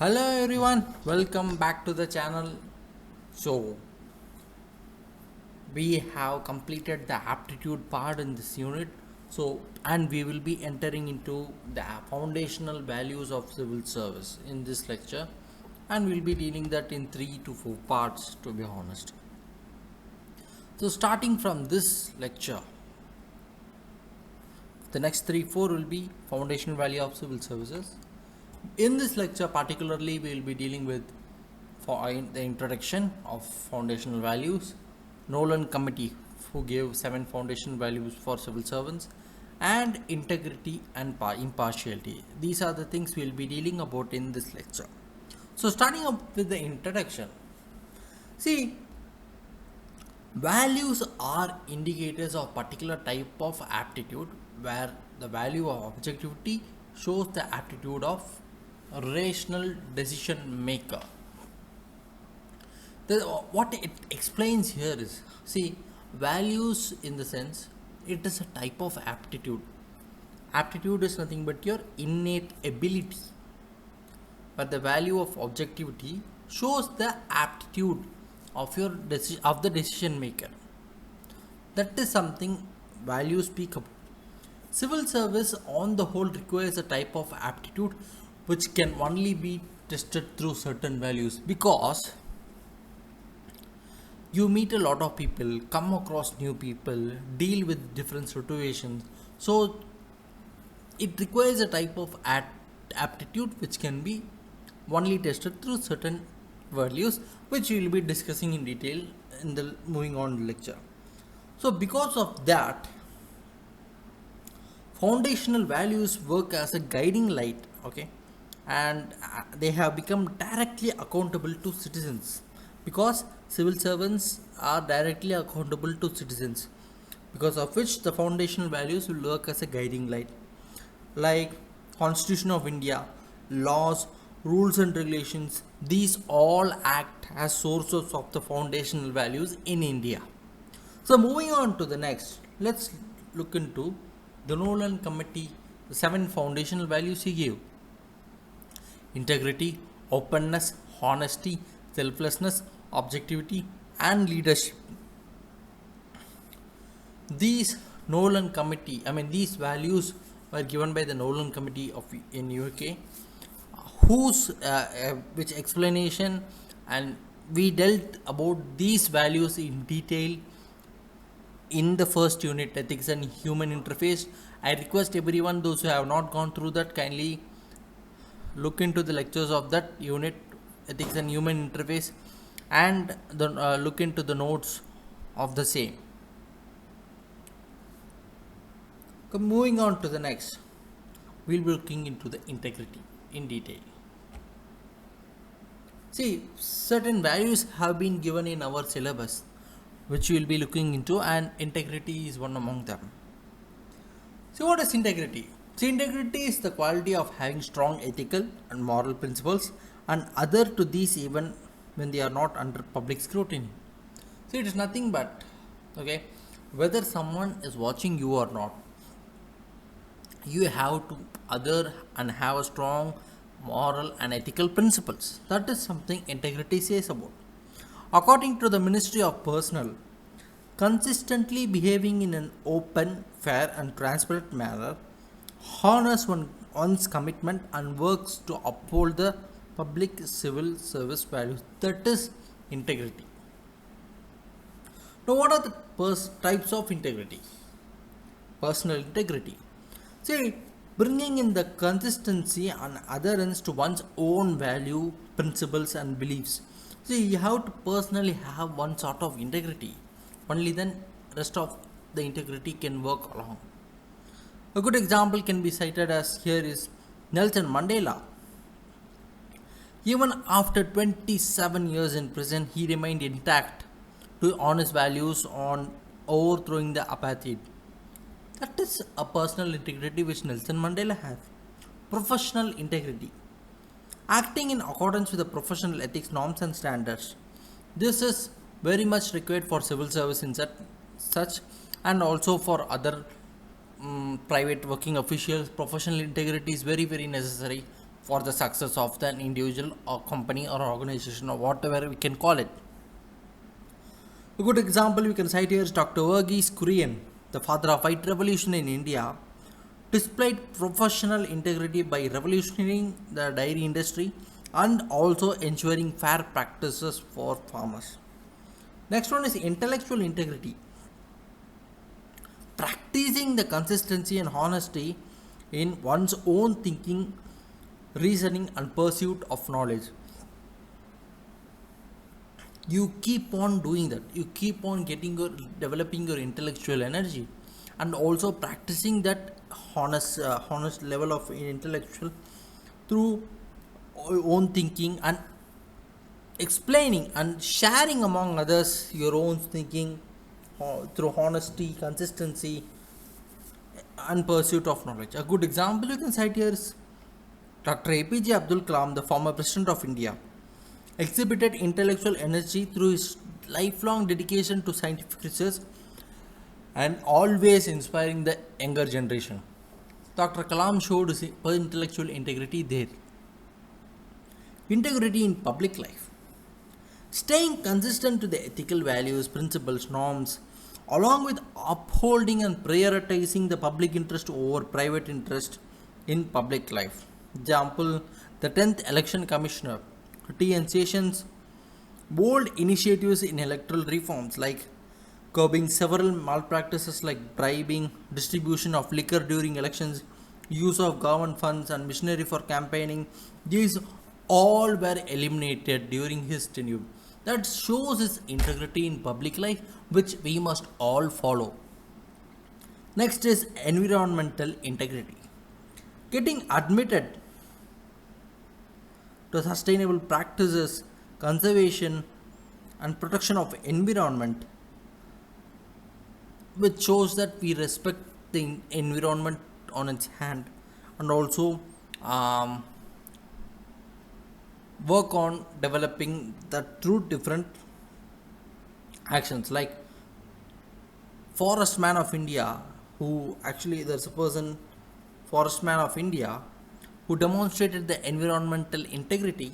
Hello everyone, welcome back to the channel. So we have completed the aptitude part in this unit. And we will be entering into the foundational values of civil service in this lecture, and we'll be dealing that in 3 to 4 parts, to be honest. So starting from this lecture, the next 3-4 will be foundational value of civil services. In this lecture particularly, we will be dealing with the introduction of foundational values, Nolan committee who gave 7 foundational values for civil servants, and integrity and impartiality. These are the things we will be dealing about in this lecture. So starting up with the introduction, see, values are indicators of particular type of aptitude, where the value of objectivity shows the aptitude of a rational decision maker. What it explains here is, see, values in the sense it is a type of aptitude. Aptitude is nothing but your innate ability, but the value of objectivity shows the aptitude of the decision maker. That is something values speak about. Civil service on the whole requires a type of aptitude which can only be tested through certain values, because you meet a lot of people, come across new people, deal with different situations. So it requires a type of aptitude which can be only tested through certain values, which we will be discussing in detail in the moving on lecture. So because of that, foundational values work as a guiding light, okay, and they have become directly accountable to citizens, because civil servants are directly accountable to citizens, because of which the foundational values will work as a guiding light, like Constitution of India, laws, rules and regulations. These all act as sources of the foundational values in India. So moving on to the next, let's look into the Nolan committee, the 7 foundational values he gave: integrity, openness, honesty, selflessness, objectivity, and leadership. These these values were given by the Nolan committee in UK, which explanation, and we dealt about these values in detail in the first unit, ethics and human interface. I request everyone, those who have not gone through that, kindly look into the lectures of that unit, ethics and human interface, and look into the notes of the same. Moving on to the next, we'll be looking into the integrity in detail. See, certain values have been given in our syllabus, which we will be looking into, and integrity is one among them. So what is integrity? See, integrity is the quality of having strong ethical and moral principles and other to these even when they are not under public scrutiny. So it is nothing but, okay, whether someone is watching you or not, you have to other and have a strong moral and ethical principles. That is something integrity says about. According to the Ministry of Personnel, consistently behaving in an open, fair and transparent manner, honors one's commitment and works to uphold the public civil service values. That is integrity. Now, what are the types of integrity? Personal integrity. See, bringing in the consistency and adherence to one's own value, principles and beliefs. See, you have to personally have one sort of integrity. Only then rest of the integrity can work along. A good example can be cited as here is Nelson Mandela. Even after 27 years in prison, he remained intact on his values on overthrowing the apartheid. That is a personal integrity which Nelson Mandela has. Professional integrity. Acting in accordance with the professional ethics norms and standards. This is very much required for civil service in such and also for other private working officials. Professional integrity is very necessary for the success of an individual or company or organization or whatever we can call it. A good example we can cite here is Dr. Verghese Kurian, the father of white revolution in India, displayed professional integrity by revolutionizing the dairy industry and also ensuring fair practices for farmers. Next one is intellectual integrity. Practicing the consistency and honesty in one's own thinking, reasoning, and pursuit of knowledge. You keep on doing that. You keep on developing your intellectual energy, and also practicing that honest level of intellectual through own thinking and explaining and sharing among others your own thinking through honesty, consistency, and pursuit of knowledge. A good example you can cite here is Dr. APJ Abdul Kalam, the former president of India, exhibited intellectual energy through his lifelong dedication to scientific research and always inspiring the younger generation. Dr. Kalam showed his intellectual integrity there. Integrity in public life. Staying consistent to the ethical values, principles, norms, along with upholding and prioritizing the public interest over private interest in public life. Example, the 10th Election Commissioner, T.N. Sessions, bold initiatives in electoral reforms like curbing several malpractices like bribing, distribution of liquor during elections, use of government funds and machinery for campaigning. These all were eliminated during his tenure. That shows his integrity in public life, which we must all follow. Next is environmental integrity. Getting admitted to sustainable practices, conservation, and protection of environment, which shows that we respect the environment on its hand, and also work on developing that through different actions like forest man of India, who actually there's a person, forest man of India, who demonstrated the environmental integrity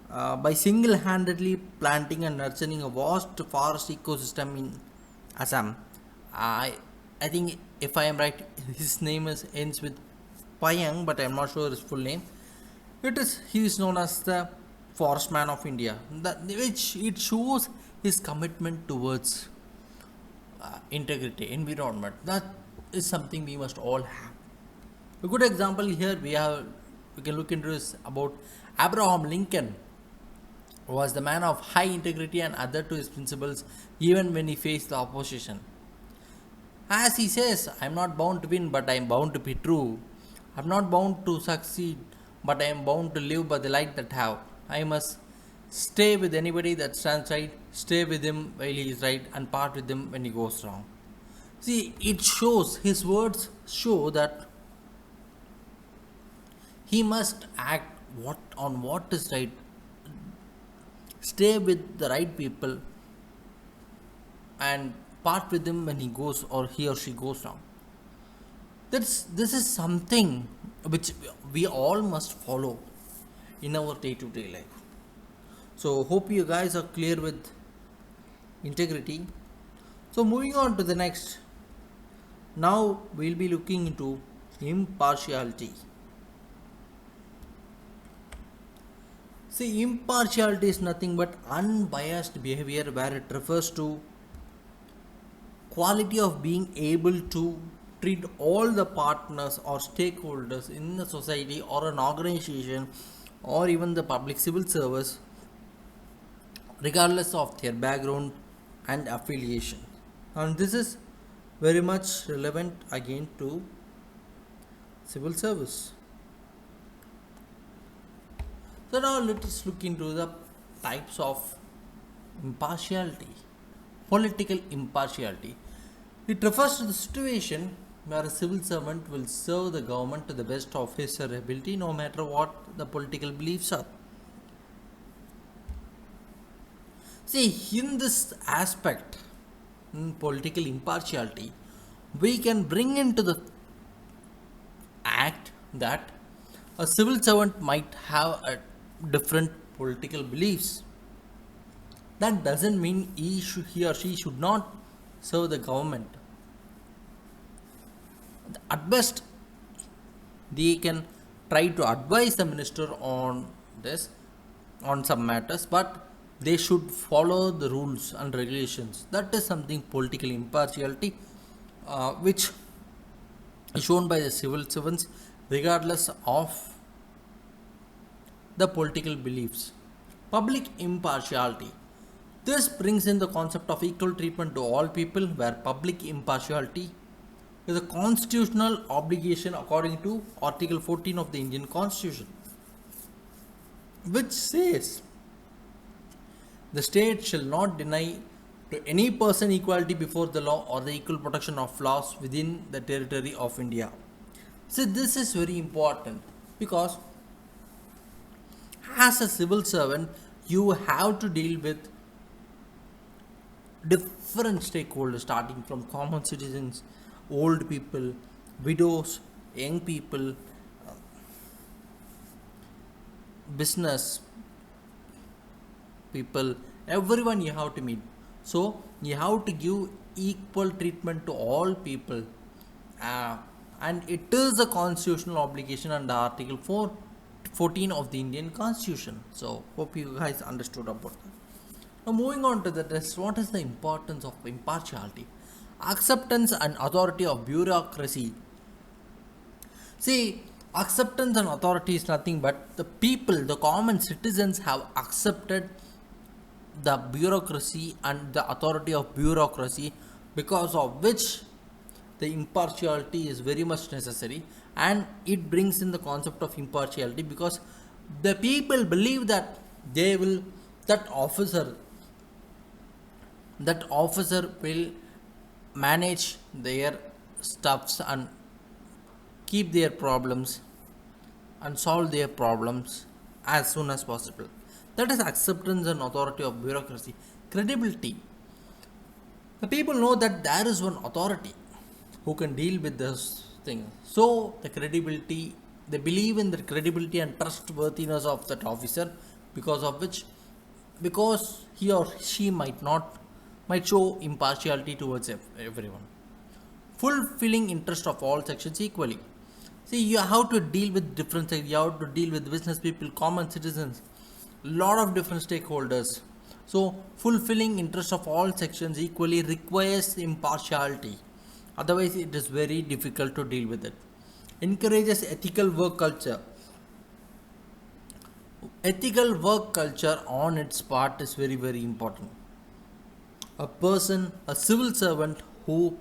by single-handedly planting and nurturing a vast forest ecosystem in Assam. I think if I am right, his name ends with Payang, but I am not sure his full name. He is known as the forest man of India, which it shows his commitment towards integrity, environment. That is something we must all have. A good example here we can look into is about Abraham Lincoln, who was the man of high integrity and adhered to his principles even when he faced the opposition. As he says, I am not bound to win, but I am bound to be true. I am not bound to succeed, but I am bound to live by the light that I have. I must stay with anybody that stands right, stay with him while he is right, and part with him when he goes wrong. See, it shows, his words show that he must act what is right, stay with the right people, and part with him when he goes or he or she goes wrong. This is something which we all must follow in our day-to-day life. So hope you guys are clear with integrity. So moving on to the next. Now we'll be looking into impartiality. See, impartiality is nothing but unbiased behavior, where it refers to quality of being able to treat all the partners or stakeholders in the society or an organization or even the public civil service, regardless of their background and affiliation. And this is very much relevant again to civil service. So now let us look into the types of impartiality. Political impartiality. It refers to the situation where a civil servant will serve the government to the best of his or her ability, no matter what the political beliefs are. See, in this aspect, in political impartiality, we can bring into the act that A civil servant might have a different political beliefs. That doesn't mean he or she should not serve the government. At best, they can try to advise the minister on this, on some matters, but they should follow the rules and regulations. That is something political impartiality, which is shown by the civil servants regardless of the political beliefs. Public impartiality. This brings in the concept of equal treatment to all people, where public impartiality is a constitutional obligation according to Article 14 of the Indian Constitution, which says the state shall not deny to any person equality before the law or the equal protection of laws within the territory of India. So, this is very important because as a civil servant, you have to deal with different stakeholders, starting from common citizens, old people, widows, young people, business people, everyone you have to meet. So you have to give equal treatment to all people, and it is a constitutional obligation under Article 14 of the Indian Constitution. So hope you guys understood about that. Now moving on to the test, what is the importance of impartiality? Acceptance and authority of bureaucracy. See, acceptance and authority is nothing but the people, the common citizens have accepted the bureaucracy and the authority of bureaucracy, because of which the impartiality is very much necessary, and it brings in the concept of impartiality because the people believe that they will that officer will manage their stuffs and keep their problems and solve their problems as soon as possible. That is acceptance and authority of bureaucracy. Credibility. The people know that there is one authority who can deal with this thing. So the credibility, they believe in the credibility and trustworthiness of that officer, because of which, because he or she might show impartiality towards everyone. Fulfilling interest of all sections equally. See, you have to deal with different sections. You have to deal with business people, common citizens, lot of different stakeholders. So fulfilling interest of all sections equally requires impartiality. Otherwise, it is very difficult to deal with it. Encourages ethical work culture. Ethical work culture on its part is very, very important. A civil servant who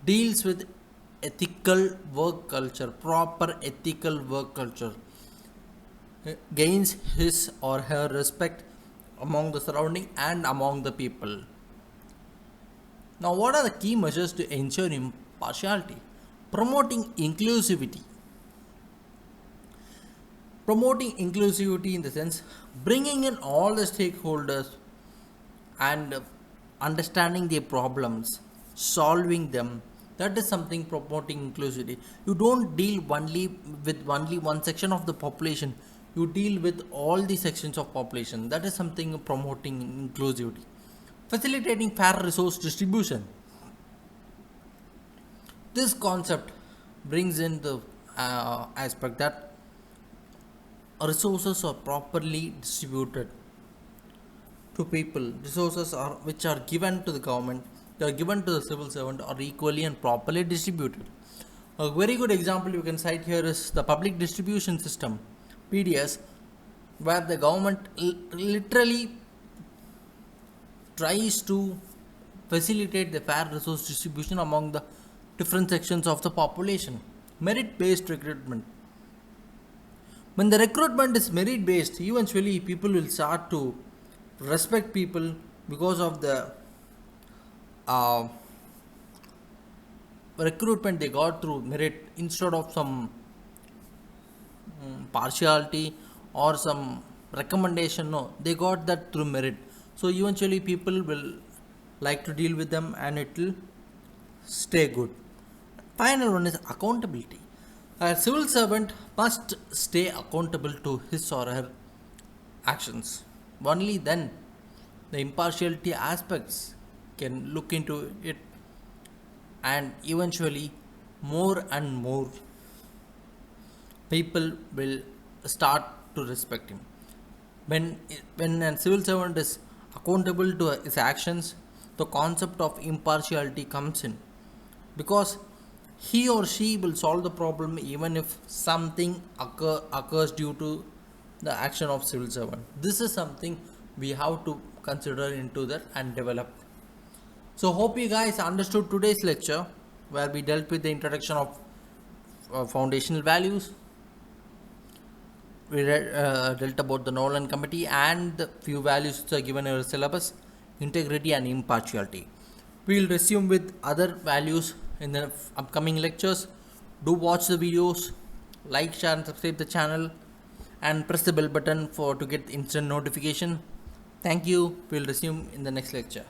deals with ethical work culture, proper ethical work culture, gains his or her respect among the surrounding and among the people. Now, what are the key measures to ensure impartiality? Promoting inclusivity. Promoting inclusivity in the sense bringing in all the stakeholders and understanding their problems, solving them. That is something promoting inclusivity. You don't deal only one section of the population. You deal with all the sections of population. That is something promoting inclusivity. Facilitating fair resource distribution. This concept brings in the aspect that resources are properly distributed to people. Resources which are given to the government, they are given to the civil servant, are equally and properly distributed. A very good example you can cite here is the public distribution system, PDS, where the government literally tries to facilitate the fair resource distribution among the different sections of the population. Merit based recruitment. When the recruitment is merit based, eventually people will start to respect people because of the recruitment they got through merit instead of some partiality or some recommendation. No, they got that through merit. So eventually people will like to deal with them and it will stay good. Final one is accountability. A civil servant must stay accountable to his or her actions. Only then the impartiality aspects can look into it, and eventually more and more people will start to respect him. When a civil servant is accountable to his actions, the concept of impartiality comes in, because he or she will solve the problem even if something occurs due to the action of civil servant. This is something we have to consider into that and develop. So hope you guys understood today's lecture, where we dealt with the introduction of foundational values. We dealt about the Nolan committee and the few values which are given in our syllabus: integrity and impartiality. We will resume with other values in the upcoming lectures. Do watch the videos, like, share and subscribe the channel, and press the bell button to get instant notification. Thank you. We will resume in the next lecture.